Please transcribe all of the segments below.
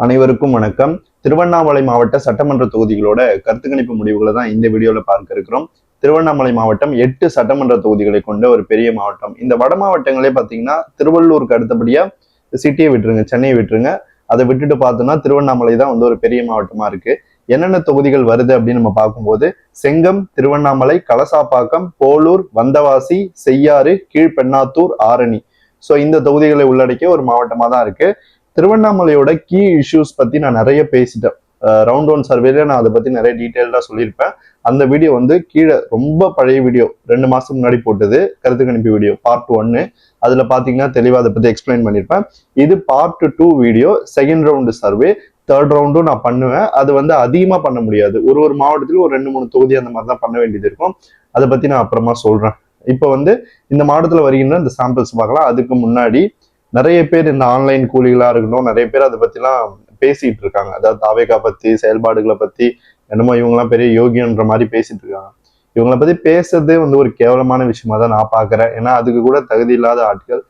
அனைவருக்கும் வணக்கம். திருவண்ணாமலை மாவட்ட சட்டமன்ற தொகுதிகளோட கருத்து கணிப்பு முடிவுகளை தான் இந்த வீடியோல பார்க்க இருக்கிறோம். திருவண்ணாமலை மாவட்டம் 8 சட்டமன்ற தொகுதிகளை கொண்ட ஒரு பெரிய மாவட்டம். இந்த வட மாவட்டங்களே பார்த்தீங்கன்னா திருவள்ளூருக்கு அடுத்தபடியா சிட்டியை விட்டுருங்க, சென்னையை விட்டுருங்க. அதை விட்டுட்டு பார்த்தோம்னா திருவண்ணாமலை தான் வந்து ஒரு பெரிய மாவட்டமா இருக்கு. என்னென்ன தொகுதிகள் வருது அப்படின்னு நம்ம பார்க்கும்போது செங்கம், திருவண்ணாமலை, கலசாப்பாக்கம், போலூர், வந்தவாசி, செய்யாறு, கீழ்பெண்ணாத்தூர், ஆரணி. ஸோ இந்த தொகுதிகளை உள்ளடக்கிய ஒரு மாவட்டமா தான் இருக்கு. திருவண்ணாமலையோட கீ இஷ்யூஸ் பத்தி நான் நிறைய பேசிட்டேன். ரவுண்ட் ஒன் சர்வேல நான் அதை பத்தி நிறைய டீட்டெயில்டா சொல்லியிருப்பேன். அந்த வீடியோ வந்து கீழே ரொம்ப பழைய வீடியோ 2 மாசம் முன்னாடி போட்டது, கருத்து கணிப்பு வீடியோ பார்ட் 1. அதுல பாத்தீங்கன்னா தெளிவா அதை பத்தி எக்ஸ்பிளைன் பண்ணியிருப்பேன். இது part 2 video, second round survey. Third ரவுண்டும் நான் பண்ணுவேன். அது வந்து அதிகமா பண்ண முடியாது, ஒரு மாவட்டத்திலும் ஒரு 2-3 தொகுதி அந்த மாதிரி தான் பண்ண வேண்டியது இருக்கும். அதை பத்தி நான் அப்புறமா சொல்றேன். இப்போ வந்து இந்த மாவட்டத்துல வருகின்ற இந்த சாம்பிள்ஸ் பார்க்கலாம். அதுக்கு முன்னாடி நிறைய பேர் இந்த ஆன்லைன் கூலிகளா இருக்கட்டும், நிறைய பேர் அதை பத்திலாம் பேசிட்டு இருக்காங்க. அதாவது தாவேகா பத்தி, செயல்பாடுகளை பத்தி, என்னமோ இவங்கெல்லாம் பெரிய யோகியன்ற மாதிரி பேசிட்டு இருக்காங்க. இவங்களை பத்தி பேசுறதே வந்து ஒரு கேவலமான விஷயமா தான் நான் பாக்குறேன். ஏன்னா அதுக்கு கூட தகுதி இல்லாத ஆட்கள்.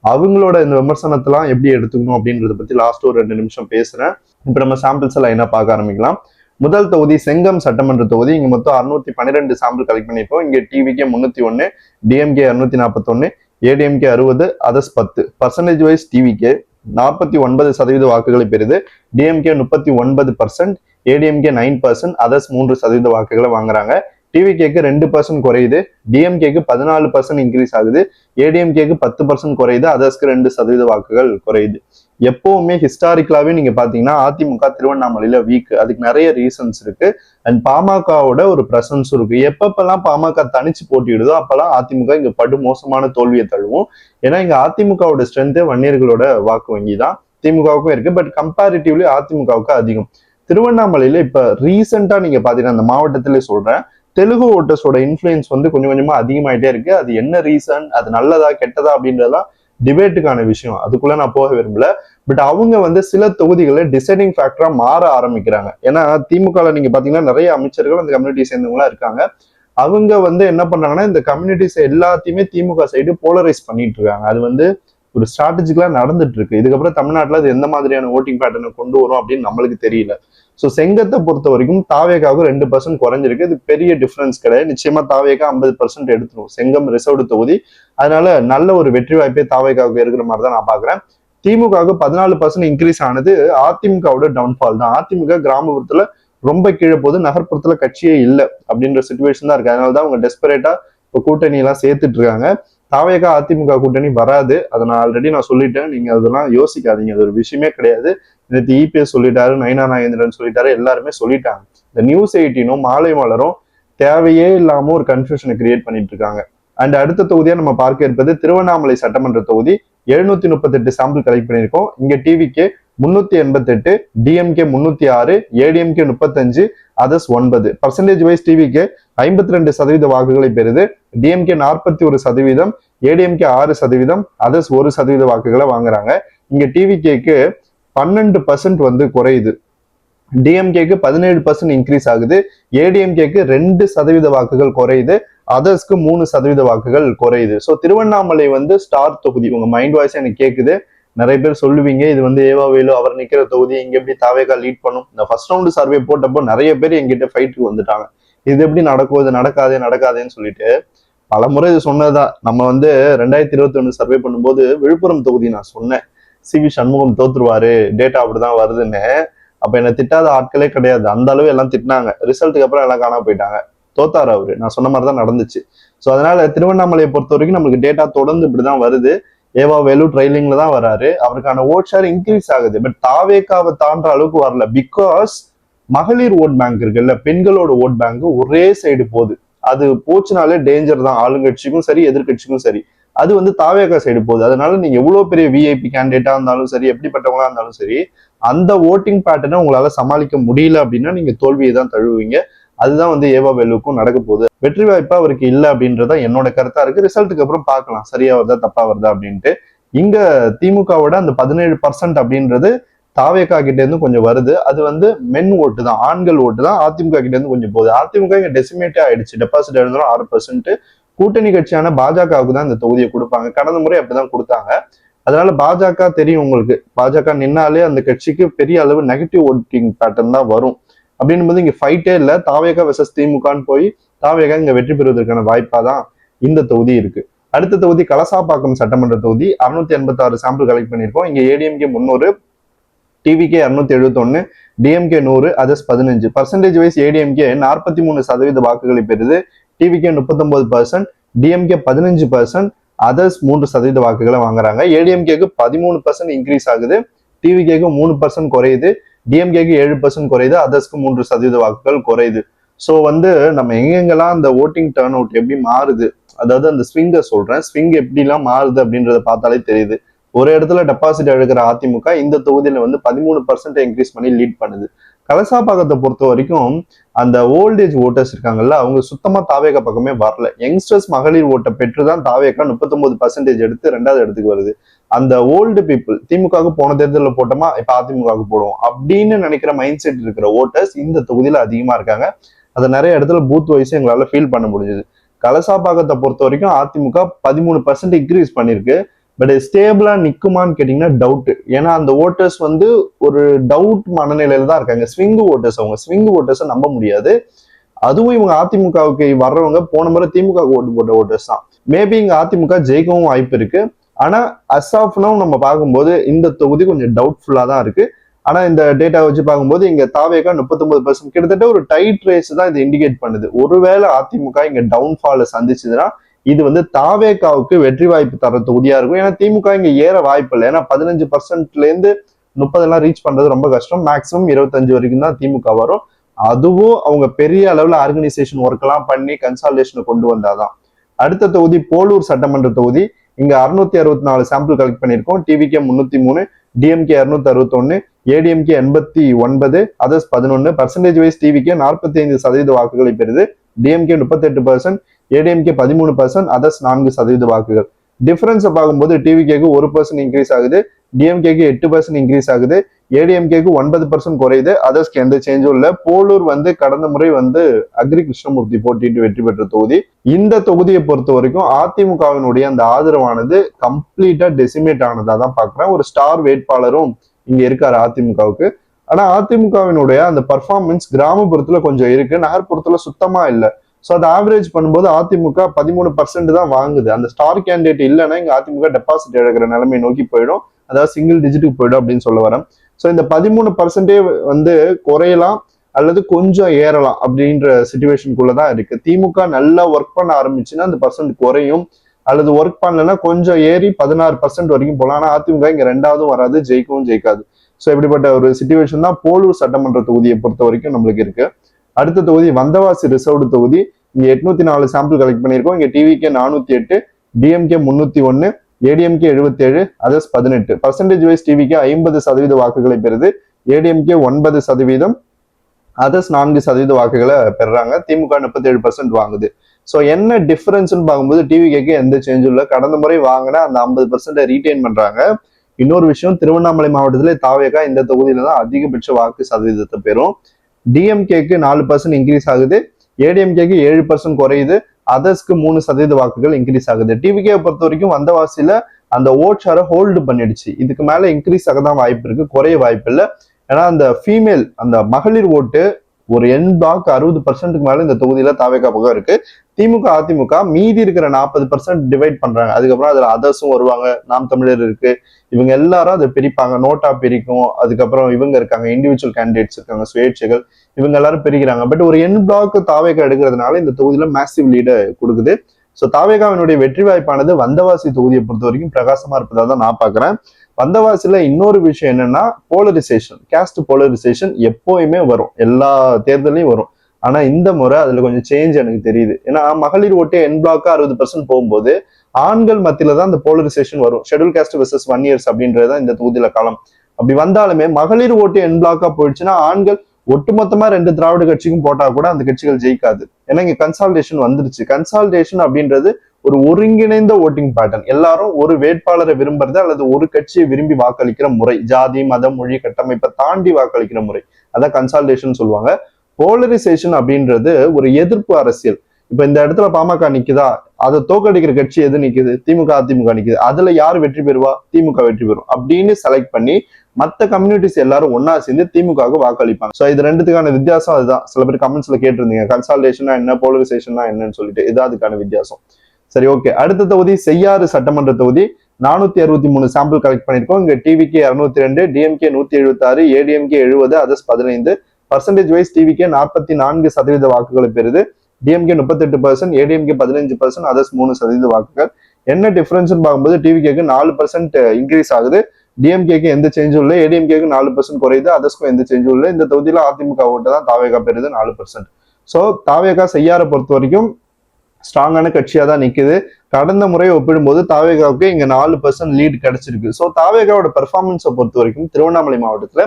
அவங்களோட இந்த விமர்சனத்தெல்லாம் எப்படி எடுத்துக்கணும் அப்படின்றத பத்தி லாஸ்ட் ஒரு 2 நிமிஷம் பேசுறேன். இப்ப நம்ம சாம்பிள்ஸ் எல்லாம் என்ன பார்க்க ஆரம்பிக்கலாம். முதல் தொகுதி செங்கம் சட்டமன்ற தொகுதி. இங்க மொத்தம் 612 சாம்பிள் கலெக்ட் பண்ணிருக்கோம். இங்க TVK 301, DMK 241, ADMK 60, others 10. Percentage wise TVK 49% வாக்குகளை பெறுது. டிஎம்கே 39%, ஏடிஎம்கே 9%, அதர்ஸ் 3% வாக்குகளை வாங்குறாங்க. டிவிகேக்கு 2% குறையுது, டிஎம்கேக்கு 14% இன்க்ரீஸ் ஆகுது, ஏடிஎம்கேக்கு 10% குறையுது, அதர்ஸ்க்கு 2% வாக்குகள் குறையுது. எப்பவுமே ஹிஸ்டாரிக்கலாவே நீங்க பாத்தீங்கன்னா அதிமுக திருவண்ணாமலையில வீக். அதுக்கு நிறைய ரீசன்ஸ் இருக்கு. அண்ட் பாமகவோட ஒரு பிரசன்ஸ் இருக்கு. எப்பப்பெல்லாம் பாமக தனிச்சு போட்டியிடுதோ அப்பெல்லாம் அதிமுக இங்க படு மோசமான தோல்வியை தழுவும். ஏன்னா இங்க அதிமுகவோட ஸ்ட்ரென்த்தே வன்னியர்களோட வாக்கு வங்கி தான். திமுகவுக்கும் இருக்கு, பட் கம்பேரிட்டிவ்லி அதிமுகவுக்கு அதிகம். திருவண்ணாமலையில இப்ப ரீசெண்டா நீங்க பாத்தீங்கன்னா அந்த மாவட்டத்திலே சொல்றேன், தெலுங்கு ஓட்டர்ஸோட இன்ஃபுளுன்ஸ் வந்து கொஞ்சம் கொஞ்சமா அதிகமாயிட்டே இருக்கு. அது என்ன ரீசன், அது நல்லதா கெட்டதா அப்படின்றதெல்லாம் டிபேட்டுக்கான விஷயம், அதுக்குள்ள நான் போக விரும்பல. பட் அவங்க வந்து சில தொகுதிகளை டிசைடிங் ஃபேக்டரா மாற ஆரம்பிக்கிறாங்க. ஏன்னா திமுக நீங்க பாத்தீங்கன்னா நிறைய அமைச்சர்கள் அந்த கம்யூனிட்டி சேர்ந்தவங்களா இருக்காங்க. அவங்க வந்து என்ன பண்றாங்கன்னா இந்த கம்யூனிட்டிஸ் எல்லாத்தையுமே திமுக சைடு போலரைஸ் பண்ணிட்டு இருக்காங்க. அது வந்து ஒரு ஸ்ட்ராட்டஜிக்கலா நடந்துட்டு இருக்கு. இதுக்கப்புறம் தமிழ்நாட்டுல அது எந்த மாதிரியான ஓட்டிங் பேட்டர்னை கொண்டு வரும் அப்படின்னு நம்மளுக்கு தெரியல. ஸோ செங்கத்தை பொறுத்த வரைக்கும் தாவேகாவுக்கு 2% குறைஞ்சிருக்கு. இது பெரிய டிஃபரன்ஸ் கிடையாது. நிச்சயமா தாவேகா 50% எடுத்துரும். செங்கம் ரிசர்வ்டு தொகுதி, அதனால நல்ல ஒரு வெற்றி வாய்ப்பே தாவேகாவுக்கு இருக்கிற மாதிரி தான் நான் பாக்குறேன். திமுகவுக்கு 14% இன்க்ரீஸ் ஆனது அதிமுகவோட டவுன்ஃபால் தான். அதிமுக கிராமப்புறத்துல ரொம்ப கீழே போகுது, நகர்ப்புறத்துல கட்சியே இல்லை அப்படின்ற சுச்சுவேஷன் தான் இருக்கு. அதனாலதான் அவங்க டெஸ்பரேட்டா இப்போ கூட்டணி எல்லாம் சேர்த்துட்டு இருக்காங்க. தாவேகா அதிமுக கூட்டணி வராது, அதை நான் ஆல்ரெடி சொல்லிட்டேன். நீங்க அதெல்லாம் யோசிக்காதீங்க, அது ஒரு விஷயமே கிடையாது. நேற்று இபிஎஸ் சொல்லிட்டாரு, நயினா நாகேந்திரன் சொல்லிட்டாரு, எல்லாருமே சொல்லிட்டாங்க. இந்த நியூஸ் 18 மாலை மலரும் தேவையே இல்லாம ஒரு கன்ஃபியூஷனை கிரியேட் பண்ணிட்டு இருக்காங்க. அண்ட் அடுத்த தொகுதியா நம்ம பார்க்க இருப்பது திருவண்ணாமலை சட்டமன்ற தொகுதி. 738 சாம்பிள் கலெக்ட் பண்ணியிருக்கோம். இங்க டிவிக்கு 388, DMK 306, ADMK 35, others 9. Percentage wise டிவிக்கு 52% வாக்குகளை பெறுது. டிஎம்கே 41%, ஏடிஎம்கே 6%, அதர்ஸ் 1% வாக்குகளை வாங்குறாங்க. இங்க டிவிகேக்கு 12% வந்து குறையுது, டிஎம்கேக்கு 17% இன்க்ரீஸ் ஆகுது, ஏடிஎம்கேக்கு 2% வாக்குகள் குறையுது, அதர்ஸ்க்கு 3% வாக்குகள் குறையுது. ஸோ திருவண்ணாமலை வந்து ஸ்டார் தொகுதி. உங்க மைண்ட் வாய்ஸ் எனக்கு கேட்குது. நிறைய பேர் சொல்லுவீங்க இது வந்து ஏவா வேலு அவர் நிக்கிற தொகுதி, இங்க எப்படி தாவேகா லீட் பண்ணும். இந்த ஃபர்ஸ்ட் ரவுண்டு சர்வே போட்டப்போ நிறைய பேர் எங்கிட்ட ஃபைட்டுக்கு வந்துட்டாங்க. இது எப்படி நடக்கும், இது நடக்காதேன்னு சொல்லிட்டு பலமுறை இது சொன்னதுதான். நம்ம வந்து 2021 சர்வே பண்ணும்போது விழுப்புரம் தொகுதி நான் சொன்னேன், சிவி சண்முகம் தோத்துருவாரு, டேட்டா அப்படிதான் வருதுன்னு. அப்ப என்ன திட்டாத ஆட்களே கிடையாது. அந்த அளவு எல்லாம் திட்டினாங்க. ரிசல்ட்டுக்கு அப்புறம் எல்லாம் காணாம போயிட்டாங்க. தோத்தாரு அவரு. நான் சொன்ன மாதிரிதான் நடந்துச்சு. ஸோ அதனால திருவண்ணாமலையை பொறுத்த வரைக்கும் நம்மளுக்கு டேட்டா தொடர்ந்து இப்படிதான் வருது. ஏவா வேலு ட்ரைலிங்ல தான் வராரு. அவருக்கான ஓட் ஷேர் இன்க்ரீஸ் ஆகுது. பட் தாவேகாவை தாண்ட அளவுக்கு வரல. பிகாஸ் மகளிர் ஓட் பேங்க் இருக்குல்ல, பெண்களோட ஓட் பேங்க் ஒரே சைடு போகுது. அது போச்சுனாலே டேஞ்சர் தான், ஆளுங்கட்சிக்கும் சரி எதிர்கட்சிக்கும் சரி. அது வந்து தாவேகா சைடு போகுது. அதனால நீங்க எவ்வளவு பெரிய விஐபி கேண்டிடேட்டா இருந்தாலும் சரி, எப்படிப்பட்டவங்களா இருந்தாலும் சரி, அந்த ஓட்டிங் பேட்டர்னை உங்களால சமாளிக்க முடியல அப்படின்னா நீங்க தோல்வியை தான் தழுவுவீங்க. அதுதான் வந்து ஏவா வேலுக்கும் நடக்க போகுது. வெற்றி வாய்ப்பா அவருக்கு இல்லை அப்படின்றத என்னோட கருத்தா இருக்கு. ரிசல்ட்டுக்கு அப்புறம் பார்க்கலாம் சரியா வருதா தப்பா வருதா அப்படின்ட்டு. இங்க திமுகவோட அந்த 17% அப்படின்றது தாவேகா கிட்ட இருந்து கொஞ்சம் வருது. அது வந்து மென் ஓட்டு தான், ஆண்கள் ஓட்டு தான். அதிமுக கிட்ட இருந்து கொஞ்சம் போகுது. அதிமுக இங்க டெசிமேட்டே ஆயிடுச்சு. டெபாசிட் எழுந்தோம் 6%. கூட்டணி கட்சியான பாஜகவுக்கு தான் இந்த தொகுதியை கொடுப்பாங்க. கடந்த முறை அப்படிதான் கொடுத்தாங்க. அதனால பாஜக தெரியும் உங்களுக்கு, பாஜக நின்னாலே அந்த கட்சிக்கு பெரிய அளவு நெகட்டிவ் ஓட்டிங் பேட்டர்ன் தான் வரும். அப்படின்னும் போது இங்க ஃபைட்டே இல்லை, தாவேகா வெர்சஸ் திமுகன்னு போய் தாவேகா இங்க வெற்றி பெறுவதற்கான வாய்ப்பா தான் இந்த தொகுதி இருக்கு. அடுத்த தொகுதி கலசாப்பாக்கம் சட்டமன்ற தொகுதி, 686 சாம்பிள் கலெக்ட் பண்ணியிருக்கோம். இங்க ADMK 300, TVK 271, DMK 100, others 15. Percentage wise ADMK 43% வாக்குகளை பெறுது, டிவிகே 39%, டிஎம்கே 15%, அதர்ஸ் 3% வாக்குகளை வாங்குறாங்க. ஏடிஎம்கேக்கு 13% இன்க்ரீஸ் ஆகுது, டிவிகேக்கு 3% குறையுது, டிஎம்கேக்கு 7% குறையுது, அதர்ஸ்க்கு 3% வாக்குகள் குறையுது. ஸோ வந்து நம்ம எங்கெங்கெல்லாம் அந்த ஓட்டிங் டர்ன் அவுட் எப்படி மாறுது, அதாவது அந்த ஸ்விங்கை சொல்றேன், ஸ்விங் எப்படிலாம் மாறுது அப்படின்றத பார்த்தாலே தெரியுது. ஒரு இடத்துல டெபாசிட் எடுக்கிற அதிமுக இந்த தொகுதியில வந்து 13% இன்க்ரீஸ் பண்ணி லீட் பண்ணுது. கலசாபாக்கத்தை பொறுத்த வரைக்கும் அந்த ஓல்டேஜ் ஓட்டர்ஸ் இருக்காங்கல்ல, அவங்க சுத்தமா தாவேகா பக்கமே வரல. யங்ஸ்டர்ஸ் மகளிர் ஓட்டை பெற்றுதான் தாவேகா 39% எடுத்து 2வது இடத்துக்கு வருது. அந்த ஓல்டு பீப்புள் திமுகவுக்கு போன தேர்தலில் போட்டோமா இப்ப அதிமுகவுக்கு போடுவோம் அப்படின்னு நினைக்கிற மைண்ட் செட் இருக்கிற ஓட்டர்ஸ் இந்த தொகுதியில அதிகமா இருக்காங்க. அதை நிறைய இடத்துல பூத் வைஸ் எங்களால ஃபீல் பண்ண முடிஞ்சது. கலசாபாக்கத்தை பொறுத்த வரைக்கும் அதிமுக 13% இன்க்ரீஸ் பண்ணிருக்கு. பட் ஸ்டேபிளா நிக்குமான்னு கேட்டீங்கன்னா டவுட். ஏன்னா அந்த ஓட்டர்ஸ் வந்து ஒரு டவுட் மனநிலையில தான் இருக்காங்க. ஸ்விங் ஓட்டர்ஸ், அவங்க ஸ்விங் ஓட்டர்ஸை நம்ப முடியாது. அதுவும் இவங்க அதிமுகவுக்கு வர்றவங்க போன முறை திமுக ஓட்டு போட்ட ஓட்டர்ஸ் தான். மேபி இங்க அதிமுக ஜெயிக்கவும் வாய்ப்பு இருக்கு. ஆனா அஸ் ஆஃப் நவ் நம்ம பார்க்கும்போது இந்த தொகுதி கொஞ்சம் டவுட்ஃபுல்லா தான் இருக்கு. ஆனா இந்த டேட்டா வச்சு பார்க்கும்போது இங்க தாவேகா 39%, கிட்டத்தட்ட ஒரு டைட் ரேஸ் தான் இது இண்டிகேட் பண்ணுது. ஒருவேளை அதிமுக இங்க டவுன்ஃபால சந்திச்சதுன்னா இது வந்து தாவேகாவுக்கு வெற்றி வாய்ப்பு தர தொகுதியா இருக்கும். ஏன்னா திமுக இங்க ஏற வாய்ப்பு இல்லை. ஏன்னா 15%ல இருந்து 30 ரீச் பண்றது ரொம்ப கஷ்டம். மேக்சிமம் 25 வரைக்கும் தான் திமுக வரும். அதுவும் அவங்க பெரிய அளவுல ஆர்கனைசேஷன் ஒர்க் எல்லாம் பண்ணி கன்சால்டேஷனை கொண்டு வந்தாதான். அடுத்த தொகுதி போலூர் சட்டமன்ற தொகுதி. இங்க 664 சாம்பிள் கலெக்ட் பண்ணியிருக்கோம். TVK 303, DMK 261, ADMK 89, others 11. Percentage wise TVK 45% வாக்குகளை பெறுது, டிஎம்கே 38%, ஏடிஎம்கே 13%, அதர்ஸ் 4% வாக்குகள். டிஃபரன்ஸை பார்க்கும்போது டிவிகேக்கு 1% இன்க்ரீஸ் ஆகுது, டிஎம்கேக்கு 8% இன்க்ரீஸ் ஆகுது, ஏடிஎம்கேக்கு 9% குறையுது, அதர்ஸ்க்கு எந்த சேஞ்சும் இல்லை. போலூர் வந்து கடந்த முறை வந்து அக்ரி கிருஷ்ணமூர்த்தி போட்டிட்டு வெற்றி பெற்ற தொகுதி. இந்த தொகுதியை பொறுத்த வரைக்கும் அதிமுகவினுடைய அந்த ஆதரவானது கம்ப்ளீட்டா டெசிமேட் ஆனதா தான் பாக்குறேன். ஒரு ஸ்டார் வேட்பாளரும் இங்க இருக்காரு அதிமுகவுக்கு. ஆனா அதிமுகவினுடைய அந்த பர்ஃபார்மன்ஸ் கிராமப்புறத்துல கொஞ்சம் இருக்கு, நகர்ப்புறத்துல சுத்தமா இல்லை. ஸோ அதை ஆவரேஜ் பண்ணும்போது அதிமுக 13% தான் வாங்குது. அந்த ஸ்டார் கேண்டிடேட் இல்லைன்னா இங்க அதிமுக டெபாசிட் எடுக்கிற நிலைமை நோக்கி போயிடும், அதாவது சிங்கிள் டிஜிட்டுக்கு போயிடும் அப்படின்னு சொல்ல வரேன். ஸோ இந்த 13% வந்து குறையலாம் அல்லது கொஞ்சம் ஏறலாம் அப்படின்ற சிச்சுவேஷனுக்குள்ளதான் இருக்கு. திமுக நல்லா ஒர்க் பண்ண ஆரம்பிச்சுன்னா அந்த பர்சன்ட் குறையும், அல்லது ஒர்க் பண்ணலன்னா கொஞ்சம் ஏறி 16% வரைக்கும் போகலாம். ஆனா அதிமுக இங்க 2வதும் வராது, ஜெயிக்கவும் ஜெயிக்காது. ஸோ இப்படிப்பட்ட ஒரு சிச்சுவேஷன் தான் போலூர் சட்டமன்ற தொகுதியை பொறுத்த வரைக்கும் நம்மளுக்கு இருக்கு. அடுத்த தொகுதி வந்தவாசி ரிசர்வ்டு தொகுதி. இங்க 804 சாம்பிள் கலெக்ட் பண்ணியிருக்கோம். இங்க TVK 408, DMK 301, ADMK 77, others 18. Percentage wise TVK 50% வாக்குகளை பெறுது, ஏடிஎம்கே 9%, அதர்ஸ் 4% வாக்குகளை பெறாங்க. திமுக 37% வாங்குது. ஸோ என்ன டிஃபரன்ஸ்ன்னு பார்க்கும்போது டிவிகேக்கு எந்த சேஞ்சும் இல்லை. கடந்த முறை வாங்கினா அந்த 50% ரீடைன் பண்றாங்க. இன்னொரு விஷயம், திருவண்ணாமலை மாவட்டத்திலே தாவேகா இந்த தொகுதியில தான் அதிகபட்ச வாக்கு சதவீதத்தை பெறும். டிஎம்கேக்கு 4% இன்க்ரீஸ் ஆகுது, ஏடிஎம்கேக்கு 7% குறையுது, அதர்ஸ்க்கு 3% வாக்குகள் இன்க்ரீஸ் ஆகுது. டிவிகே பொறுத்த வரைக்கும் வந்தவாசியில அந்த ஓட் ஷேரை ஹோல்டு பண்ணிடுச்சு. இதுக்கு மேல இன்க்ரீஸ் ஆக தான் வாய்ப்பு இருக்கு, குறைய வாய்ப்பு இல்லை. ஏன்னா அந்த ஃபீமேல் அந்த மகளிர் ஓட்டு ஒரு என் பிளாக் 60%க்கு மேல இந்த தொகுதியில தாவேகா பக்கம் இருக்கு. திமுக அதிமுக மீதி இருக்கிற 40% டிவைட் பண்றாங்க. அதுக்கப்புறம் அதுல அதர்ஸும் வருவாங்க, நாம் தமிழர் இருக்கு, இவங்க எல்லாரும் அதை பிரிப்பாங்க, நோட்டா பிரிக்கும். அதுக்கப்புறம் இவங்க இருக்காங்க, இண்டிவிஜுவல் கேண்டிடேட்ஸ் இருக்காங்க, சுயேட்சைகள், இவங்க எல்லாரும் பிரிக்கிறாங்க. பட் ஒரு என் பிளாக் தாவேகா எடுக்கிறதுனால இந்த தொகுதியில மேசிவ் லீடை கொடுக்குது. ஸோ தாவேகாவினுடைய வெற்றி வாய்ப்பானது வந்தவாசி தொகுதியை பொறுத்த வரைக்கும் பிரகாசமா இருப்பதா தான் நான் பாக்குறேன். வந்தவாசில இன்னொரு விஷயம் என்னன்னா போலரைசேஷன், கேஸ்ட் போலரைசேஷன் எப்போயுமே வரும், எல்லா தேர்தலையும் வரும். ஆனா இந்த முறை அதுல கொஞ்சம் சேஞ்ச் எனக்கு தெரியுது. ஏன்னா மகளிர் ஓட்டு என் பிளாக் 60% போகும்போது ஆண்கள் மத்தியில தான் அந்த போலரைசேஷன் வரும். ஷெட்யூல் காஸ்ட் வெர்சஸ் 1 இயர்ஸ் அப்படின்றத இந்த தொகுதியில காலம். அப்படி வந்தாலுமே மகளிர் ஓட்டு என் பிளாக்கா போயிடுச்சுன்னா ஆண்கள் ஒட்டுமொத்தமா 2 திராவிட கட்சிக்கும் போட்டா கூட அந்த கட்சிகள் ஜெயிக்காது. ஏன்னா இங்க கன்சால்டேஷன் வந்துருச்சு. கன்சால்டேஷன் அப்படின்றது ஒரு ஒருங்கிணைந்த ஓட்டிங் பேட்டர்ன். எல்லாரும் ஒரு வேட்பாளரை விரும்புறது அல்லது ஒரு கட்சியை விரும்பி வாக்களிக்கிற முறை, ஜாதி மதம் மொழி கட்டமைப்பை தாண்டி வாக்களிக்கிற முறை, அதான் கன்சால்டேஷன் சொல்லுவாங்க. போலரைசேஷன் அப்படின்றது ஒரு எதிர்ப்பு அரசியல். இப்ப இந்த இடத்துல பாமக நிக்குதா, அதை தோக்கடிக்கிற கட்சி எது நிக்குது, திமுக அதிமுக நிக்குது, அதுல யார் வெற்றி பெறுவா, திமுக வெற்றி பெறும் அப்படின்னு செலக்ட் பண்ணி மத்த கம்யூனிட்டிஸ் எல்லாரும் ஒன்னா சேர்ந்து திமுகவுக்கு வாக்களிப்பாங்க. சோ இது ரெண்டுத்துக்கான வித்தியாசம் அதுதான். சில பேர் கமெண்ட்ஸ்ல கேட்டிருந்தீங்க கன்சால்டேஷனா என்ன, போலரைசேஷனா என்னன்னு சொல்லிட்டு, இது அதுக்கான வித்தியாசம். சரி, ஓகே. அடுத்த தொகுதி செய்யாறு சட்டமன்ற தொகுதி. 463 சாம்பிள் கலெக்ட் பண்ணிருக்கோம். இங்க TVK 202, DMK 176, ADMK 70, others 15. Percentage wise TVK 44% வாக்குகளை பெறுது, டிஎம்கே 38%, ஏடிஎம்கே 15%, அதர்ஸ் 3% வாக்குகள். என்ன டிஃபரன்ஸ் பார்க்கும்போது டிவிகேக்கு 4% இன்க்ரீஸ் ஆகுது, டிஎம்கேக்கு எந்த சேஞ்சும் இல்லை, ஏடிஎம்கேக்கு 4% குறையுது, அதர்ஸ்க்கும் எந்த சேஞ்சும் இல்லை. இந்த தொகுதியில அதிமுக ஓட்டு தான் தாவேகா பெறுது 4%. ஸோ தாவேகா செய்யாரை பொறுத்த வரைக்கும் ஸ்ட்ராங்கான கட்சியா தான் நிக்குது. கடந்த முறையை ஒப்பிடும்போது தாவேகாவுக்கு இங்க 4% லீட் கிடைச்சிருக்கு. ஸோ தாவேகாவோட பெர்ஃபார்மன்ஸை பொறுத்த வரைக்கும் திருவண்ணாமலை மாவட்டத்துல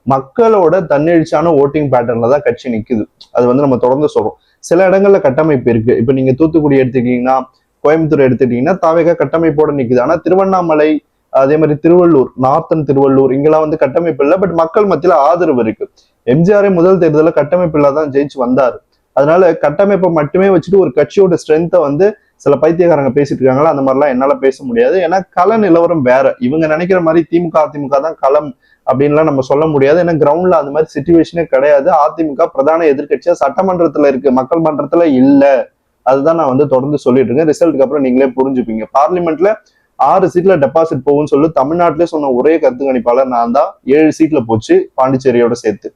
மக்களோட தன்னெழுச்சியான ஓட்டிங் பேட்டர்ன்ல தான் கட்சி நிக்குது. அது வந்து நம்ம தொடர்ந்து சொல்றோம். சில இடங்கள்ல கட்டமைப்பு இருக்கு. இப்ப நீங்க தூத்துக்குடி எடுத்துக்கிட்டீங்கன்னா, கோயம்புத்தூர் எடுத்துக்கிட்டீங்கன்னா தாவேகா கட்டமைப்போட நிக்குது. ஆனா திருவண்ணாமலை, அதே மாதிரி திருவள்ளூர், நார்த்தன் திருவள்ளூர், இங்கெல்லாம் வந்து கட்டமைப்பு இல்லை, பட் மக்கள் மத்தியில ஆதரவு இருக்கு. எம்ஜிஆரே முதல் தேர்தலில் கட்டமைப்பு இல்லாதான் ஜெயிச்சு வந்தாரு. அதனால கட்டமைப்பை மட்டுமே வச்சுட்டு ஒரு கட்சியோட ஸ்ட்ரென்த்தை வந்து சில பைத்தியக்காரங்க பேசிட்டு இருக்காங்களா, அந்த மாதிரிலாம் என்னால பேச முடியாது. ஏன்னா கள நிலவரம் வேற. இவங்க நினைக்கிற மாதிரி திமுக அதிமுக தான் களம் அப்படின்லாம் நம்ம சொல்ல முடியாது. ஏன்னா கிரவுண்ட்ல அந்த மாதிரி சிச்சுவேஷனே கிடையாது. அதிமுக பிரதான எதிர்கட்சியா சட்டமன்றத்துல இருக்கு, மக்கள் மன்றத்துல இல்ல. அதுதான் நான் வந்து தொடர்ந்து சொல்லிட்டு இருக்கேன். ரிசல்ட்டுக்கு அப்புறம் நீங்களே புரிஞ்சுப்பீங்க. பார்லிமெண்ட்ல 6 சீட்ல டெபாசிட் போகும்னு சொல்லி தமிழ்நாட்டிலே சொன்ன ஒரே கருத்து கணிப்பாளர் நான் தான். 7 சீட்ல போச்சு பாண்டிச்சேரியோட சேர்த்து.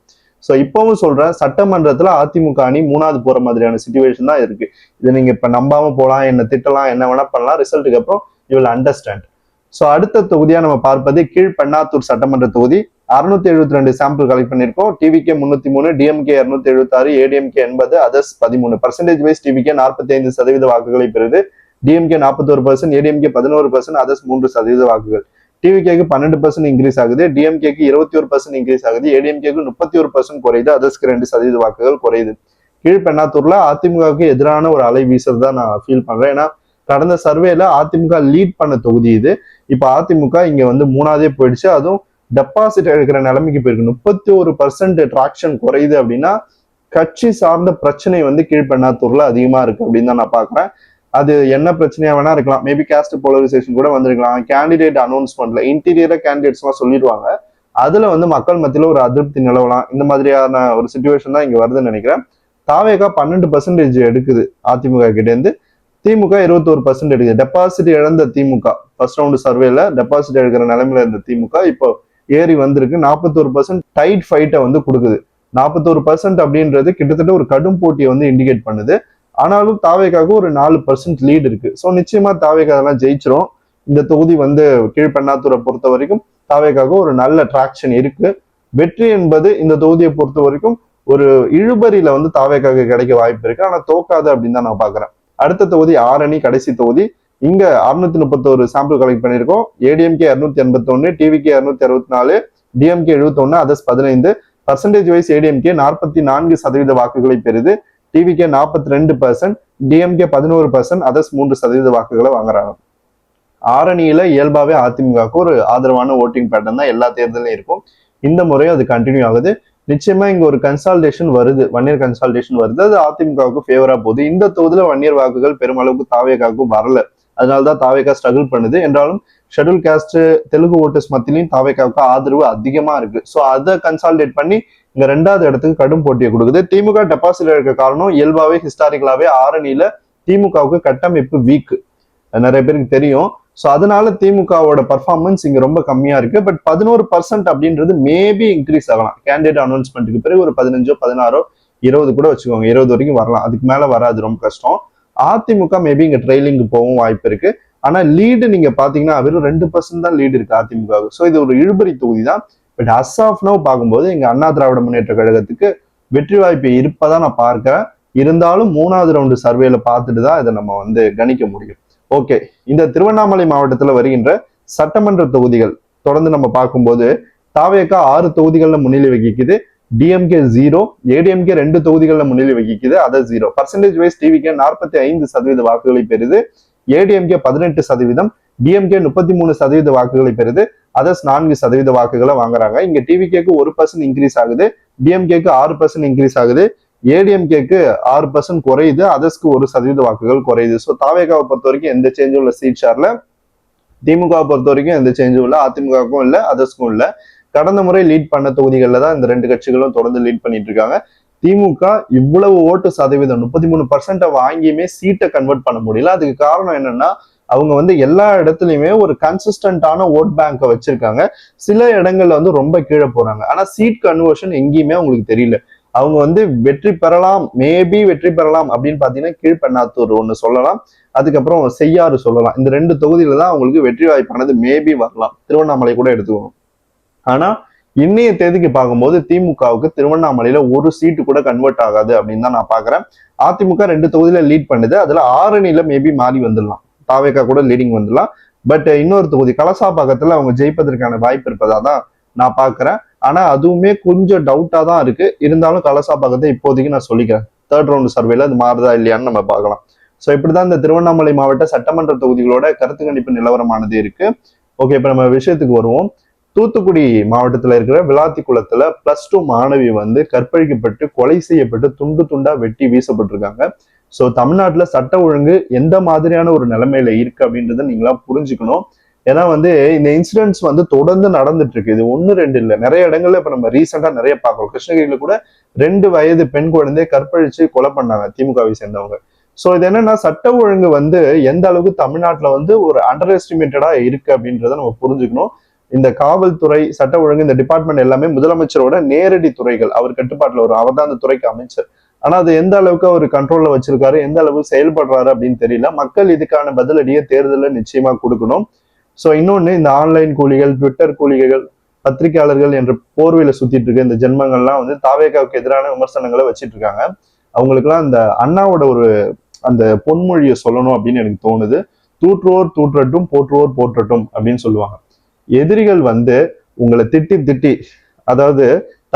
ஸோ இப்பவும் சொல்றேன், சட்டமன்றத்துல அதிமுக அணி 3வது போற மாதிரியான சிச்சுவேஷன் தான் இருக்கு. இதை நீங்க இப்ப நம்பாம போலாம், என்ன திட்டலாம், என்ன வேணா பண்ணலாம். ரிசல்ட்டுக்கு அப்புறம் யூ வில் அண்டர்ஸ்டாண்ட். ஸோ அடுத்த தொகுதியா நம்ம பார்ப்பது கீழ்பெண்ணாத்தூர் சட்டமன்ற தொகுதி. 672 சாம்பிள் கலெக்ட் பண்ணிருக்கோம். TVK 303, DMK 276, ADMK 80, others 13. Percentage wise TVK 45% வாக்குகளை பெறுது, டிஎம்கே 41%, ஏடிஎம்கே 11%, அதர்ஸ் 3% வாக்குகள். டிவிகேக்கு 12% இன்க்ரீஸ் ஆகுது, டிஎம்கேக்கு 21% இன்க்ரீஸ் ஆகுது, ஏடிஎம்கேக்கு 31% குறையுது, அதர்ஸ்க்கு 2% வாக்குகள் குறையுது. கீழ்பெண்ணாத்தூர்ல அதிமுகவுக்கு எதிரான ஒரு அலை வீசுறதா நான் ஃபீல் பண்றேன். ஏன்னா கடந்த சர்வேல அதிமுக லீட் பண்ண தொகுதி இது. இப்ப அதிமுக இங்க வந்து 3ஆவதே போயிடுச்சு. அதுவும் டெபாசிட் எடுக்கிற நிலைமைக்கு போயிருக்கு. 31% டிராக்ஷன் குறையுது அப்படின்னா கட்சி சார்ந்த பிரச்சனை வந்து கீழ்பெண்ணாத்தூர்ல அதிகமா இருக்கு அப்படின்னு தான் நான் பாக்குறேன். அது என்ன பிரச்சனையா வேணா இருக்கலாம். மேபி காஸ்ட் போலரைசேஷன் கூட வந்திருக்கலாம். கேண்டிடேட் அனௌன்ஸ்மெண்ட்ல இன்டீரியரா கேண்டிடேட்ஸ் எல்லாம் சொல்லிடுவாங்க. அதுல வந்து மக்கள் மத்தியில ஒரு அதிருப்தி நிலவலாம். இந்த மாதிரியான ஒரு சிச்சுவேஷன் தான் இங்க வருதுன்னு நினைக்கிறேன். தாவேகா 12% எடுக்குது அதிமுக கிட்ட இருந்து, திமுக 21% எடுக்குது. டெபாசிட் இழந்த திமுக ஃபர்ஸ்ட் ரவுண்ட் சர்வேல டெபாசிட் எடுக்கிற நிலைமையில இருந்த திமுக இப்போ ஏறி வந்திருக்கு. 41% டைட் ஃபைட்டை வந்து கொடுக்குது. 41% அப்படின்றது கிட்டத்தட்ட ஒரு கடும் போட்டியை வந்து இண்டிகேட் பண்ணுது. ஆனாலும் தாவேகாவுக்கு ஒரு 4% லீடு இருக்கு. ஸோ நிச்சயமா தாவேகா அதெல்லாம் ஜெயிச்சிரும். இந்த தொகுதி வந்து கீழ்பெண்ணாத்தூரை பொறுத்த வரைக்கும் தாவேகாவுக்கு ஒரு நல்ல டிராக்ஷன் இருக்கு. வெற்றி என்பது இந்த தொகுதியை பொறுத்த வரைக்கும் ஒரு இழுபறியில வந்து தாவேகாவுக்கு கிடைக்க வாய்ப்பு இருக்கு. ஆனா தோக்காது அப்படின்னு தான் நான் பாக்குறேன். அடுத்த தொகுதி ஆரணி, கடைசி தொகுதி. இங்க 631 சாம்பிள் கலெக்ட் பண்ணிருக்கோம். ADMK 281, TVK 264, DMK 71, others 15. Percentage wise ADMK 44% வாக்குகளை பெறுது, டிவிகே 42%, டிஎம்கே 11%, அதர்ஸ் 3% வாக்குகளை வாங்குறாங்க. ஆரணியில இயல்பாவே அதிமுகவுக்கு ஒரு ஆதரவான ஓட்டிங் பேட்டர்ன் தான் எல்லா தேர்தலையும் இருக்கும். இந்த முறையும் அது கண்டினியூ ஆகுது. நிச்சயமா இங்க ஒரு கன்சால்டேஷன் வருது, வன்னியர் கன்சால்டேஷன் வருது. அது அதிமுகவுக்கு ஃபேவரா போகுது. இந்த தொகுதியில வன்னியர் வாக்குகள் பெருமளவுக்கு தாவேகாவுக்கும் வரல. அதனாலதான் தாவேகா ஸ்ட்ரகிள் பண்ணுது. என்றாலும் ஷெட்யூல் காஸ்ட் தெலுங்கு ஓட்டர்ஸ் மத்தியிலையும் தாவேகாவுக்கு ஆதரவு அதிகமா இருக்கு. ஸோ அதை கன்சால்டேட் பண்ணி இங்க 2வது இடத்துக்கு கடும் போட்டியை கொடுக்குது. திமுக டெபாசிட் இருக்க காரணம் இயல்பாவே ஹிஸ்டாரிக்கலாவே ஆரணியில திமுகவுக்கு கட்டமைப்பு வீக், நிறைய பேருக்கு தெரியும். ஸோ அதனால திமுகவோட பர்ஃபார்மன்ஸ் இங்க ரொம்ப கம்மியா இருக்கு. பட் 11% அப்படின்றது மேபி இன்க்ரீஸ் ஆகலாம். கேண்டிடேட் அனௌன்ஸ்மெண்ட்டுக்கு பிறகு ஒரு 15, 16, 20 கூட வச்சுக்கோங்க. 20 வரைக்கும் வரலாம். அதுக்கு மேல வராது, ரொம்ப கஷ்டம். அதிமுக மேபி இங்க ட்ரெயிலிங்கு போகவும் வாய்ப்பு இருக்கு. ஆனா லீடு நீங்க பாத்தீங்கன்னா வெறும் 2% தான் லீடு இருக்கு அதிமுக. ஸோ இது ஒரு இழுபறி தொகுதி தான். பட் அஸ் ஆஃப் நவ் பார்க்கும்போது இங்க அண்ணா திராவிட முன்னேற்ற கழகத்துக்கு வெற்றி வாய்ப்பு இருப்பதான் நான் பார்க்கிறேன். இருந்தாலும் 3வது ரவுண்டு சர்வேல பார்த்துட்டு தான் இதை நம்ம வந்து கணிக்க முடியும். ஓகே, இந்த திருவண்ணாமலை மாவட்டத்துல வருகின்ற சட்டமன்ற தொகுதிகள் தொடர்ந்து நம்ம பார்க்கும்போது தாவேகா 6 தொகுதிகள்ல முன்னிலை வகிக்குது, டிஎம்கே 0, ஏடிஎம்கே 2 தொகுதிகள்ல முன்னிலை வகிக்குது, அதர் 0. பர்சன்டேஜ் வைஸ் டிவிகே 45% வாக்குகளை பெறுது, ஏடிஎம்கே 18%, டிஎம்கே 33% வாக்குகளை பெறுது, அதர்ஸ் 4% வாக்குகளை வாங்குறாங்க. இங்க டிவிகேக்கு 1% இன்க்ரீஸ் ஆகுது, டிஎம்கேக்கு 6% இன்க்ரீஸ் ஆகுது, ஏடிஎம்கேக்கு 6% குறையுது, அதர்ஸ்க்கு 1% வாக்குகள் குறையுது. ஸோ தாவேகாவை பொறுத்த வரைக்கும் எந்த சேஞ்சும் இல்லை சீட் ஷேர்ல. திமுகவை பொறுத்த வரைக்கும் எந்த சேஞ்சும் இல்லை, அதிமுகவுக்கும் இல்லை, அதர்ஸ்க்கும் இல்லை. கடந்த முறை லீட் பண்ண தொகுதிகளில் தான் இந்த ரெண்டு கட்சிகளும் தொடர்ந்து லீட் பண்ணிட்டு இருக்காங்க. திமுக இவ்வளவு ஓட்டு சதவீதம் 33% வாங்கியுமே சீட்டை கன்வெர்ட் பண்ண முடியல. அதுக்கு காரணம் என்னன்னா, அவங்க வந்து எல்லா இடத்துலயுமே ஒரு கன்சிஸ்டன்டான ஓட் பேங்கை வச்சிருக்காங்க. சில இடங்கள்ல வந்து ரொம்ப கீழே போறாங்க. ஆனா சீட் கன்வர்ஷன் எங்கேயுமே அவங்களுக்கு தெரியல. அவங்க வந்து வெற்றி பெறலாம், மேபி வெற்றி பெறலாம் அப்படின்னு பாத்தீங்கன்னா கீழ்பெண்ணாத்தூர் ஒண்ணு சொல்லலாம், அதுக்கப்புறம் செய்யாறு சொல்லலாம். இந்த ரெண்டு தொகுதியில தான் அவங்களுக்கு வெற்றி வாய்ப்பானது மேபி வரலாம். திருவண்ணாமலை கூட எடுத்துக்கணும். ஆனா இன்னைய தேதிக்கு பார்க்கும்போது திமுகவுக்கு திருவண்ணாமலையில ஒரு சீட்டு கூட கன்வெர்ட் ஆகாது அப்படின்னு தான் நான் பாக்குறேன். அதிமுக 2 தொகுதியில லீட் பண்ணுது. அதுல ஆரணியில மேபி மாறி வந்துடலாம், தாவேகா கூட லீடிங் வந்துடலாம். பட் இன்னொரு தொகுதி கலசாபாக்கத்துல அவங்க ஜெயிப்பதற்கான வாய்ப்பு இருப்பதா தான் நான் பாக்குறேன். ஆனா அதுவுமே கொஞ்சம் டவுட்டா தான் இருக்கு. இருந்தாலும் கலசாபாக்கத்தை இப்போதைக்கு நான் சொல்லிக்கிறேன். 3rd ரவுண்ட் சர்வேல அது மாறுதா இல்லையான்னு நம்ம பார்க்கலாம். ஸோ இப்படிதான் இந்த திருவண்ணாமலை மாவட்ட சட்டமன்ற தொகுதிகளோட கருத்து கணிப்பு நிலவரமானது இருக்கு. ஓகே, இப்ப நம்ம விஷயத்துக்கு வருவோம். தூத்துக்குடி மாவட்டத்துல இருக்கிற விளாத்திக்குளத்துல +2 மாணவி வந்து கற்பழிக்கப்பட்டு கொலை செய்யப்பட்டு துண்டு துண்டா வெட்டி வீசப்பட்டிருக்காங்க. ஸோ தமிழ்நாட்டுல சட்ட ஒழுங்கு எந்த மாதிரியான ஒரு நிலைமையில இருக்கு அப்படின்றத நீங்களா புரிஞ்சுக்கணும். ஏன்னா வந்து இந்த இன்சிடென்ட்ஸ் வந்து தொடர்ந்து நடந்துட்டு இருக்கு. இது 1-2 இல்லை, நிறைய இடங்கள்ல இப்ப நம்ம ரீசெண்டா நிறைய பார்க்கிறோம். கிருஷ்ணகிரியில கூட 2 வயது பெண் குழந்தையை கற்பழிச்சு கொலை பண்ணாங்க திமுகவை சேர்ந்தவங்க. ஸோ இது என்னன்னா, சட்ட ஒழுங்கு வந்து எந்த அளவுக்கு தமிழ்நாட்டுல வந்து ஒரு அண்டர் எஸ்டிமேட்டடா இருக்கு அப்படின்றத நம்ம புரிஞ்சுக்கணும். இந்த காவல்துறை, சட்ட ஒழுங்கு, இந்த டிபார்ட்மெண்ட் எல்லாமே முதலமைச்சரோட நேரடி துறைகள். அவர் கட்டுப்பாட்டுல வரும். அவர் தான் அந்த துறைக்கு அமைச்சர். ஆனா அது எந்த அளவுக்கு அவர் கண்ட்ரோல்ல வச்சிருக்காரு, எந்த அளவுக்கு செயல்படுறாரு அப்படின்னு தெரியல. மக்கள் இதுக்கான பதிலடியை தேர்தலில் நிச்சயமா கொடுக்கணும். ஸோ இன்னொன்னு, இந்த ஆன்லைன் கூலிகள், ட்விட்டர் கூலிகள், பத்திரிகையாளர்கள் என்ற போர்வையில சுத்திட்டு இருக்க இந்த ஜென்மங்கள்லாம் வந்து தாவேகாவுக்கு எதிரான விமர்சனங்களை வச்சிட்டு இருக்காங்க. அவங்களுக்குலாம் இந்த அண்ணாவோட ஒரு அந்த பொன்மொழியை சொல்லணும் அப்படின்னு எனக்கு தோணுது. தூற்றுவோர் தூற்றட்டும், போற்றுவோர் போற்றட்டும் அப்படின்னு சொல்லுவாங்க. எதிரிகள் வந்து உங்களை திட்டி திட்டி, அதாவது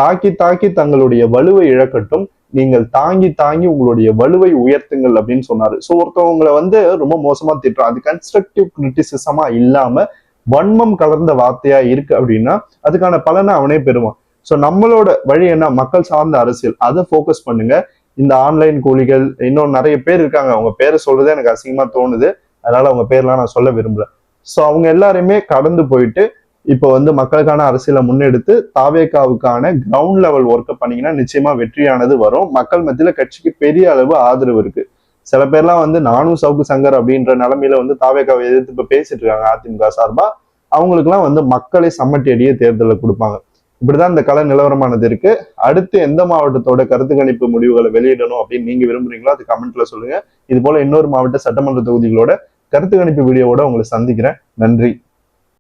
தாக்கி தாக்கி தங்களுடைய வலுவை இழக்கட்டும், நீங்கள் தாங்கி தாங்கி உங்களுடைய வலுவை உயர்த்துங்கள் அப்படின்னு சொன்னாரு. ஸோ ஒருத்தவங்களை வந்து ரொம்ப மோசமா திட்டுறான், அது கன்ஸ்ட்ரக்டிவ் கிரிட்டிசிசமா இல்லாம வன்மம் கலர்ந்த வார்த்தையா இருக்கு அப்படின்னா அதுக்கான பலனை அவனே பெறுவான். ஸோ நம்மளோட வழி என்ன, மக்கள் சார்ந்த அரசியல், அதை ஃபோக்கஸ் பண்ணுங்க. இந்த ஆன்லைன் கூலிகள் இன்னும் நிறைய பேர் இருக்காங்க, அவங்க பேரை சொல்றதே எனக்கு அசிங்கமா தோணுது, அதனால அவங்க பேர்லாம் நான் சொல்ல விரும்பல. ஸோ அவங்க எல்லாருமே கடந்து போயிட்டு இப்போ வந்து மக்களுக்கான அரசியலை முன்னெடுத்து தாவேகாவுக்கான கிரவுண்ட் லெவல் ஒர்க்கை பண்ணீங்கன்னா நிச்சயமா வெற்றியானது வரும். மக்கள் மத்தியில கட்சிக்கு பெரிய அளவு ஆதரவு இருக்கு. சில பேர்லாம் வந்து நானும் சவுக்கு சங்கர் அப்படின்ற நிலைமையில வந்து தாவேகாவை எதிர்த்து இப்ப பேசிட்டு இருக்காங்க அதிமுக சார்பா. அவங்களுக்குலாம் வந்து மக்களை சம்மட்டி அடியே தேர்தலில் கொடுப்பாங்க. இப்படிதான் இந்த கள நிலவரமானது இருக்கு. அடுத்து எந்த மாவட்டத்தோட கருத்து கணிப்பு முடிவுகளை வெளியிடணும் அப்படின்னு நீங்க விரும்புறீங்களோ அது கமெண்ட்ல சொல்லுங்க. இது போல இன்னொரு மாவட்ட சட்டமன்ற தொகுதிகளோட கருத்து கணிப்பு வீடியோவோட உங்களை சந்திக்கிறேன். நன்றி.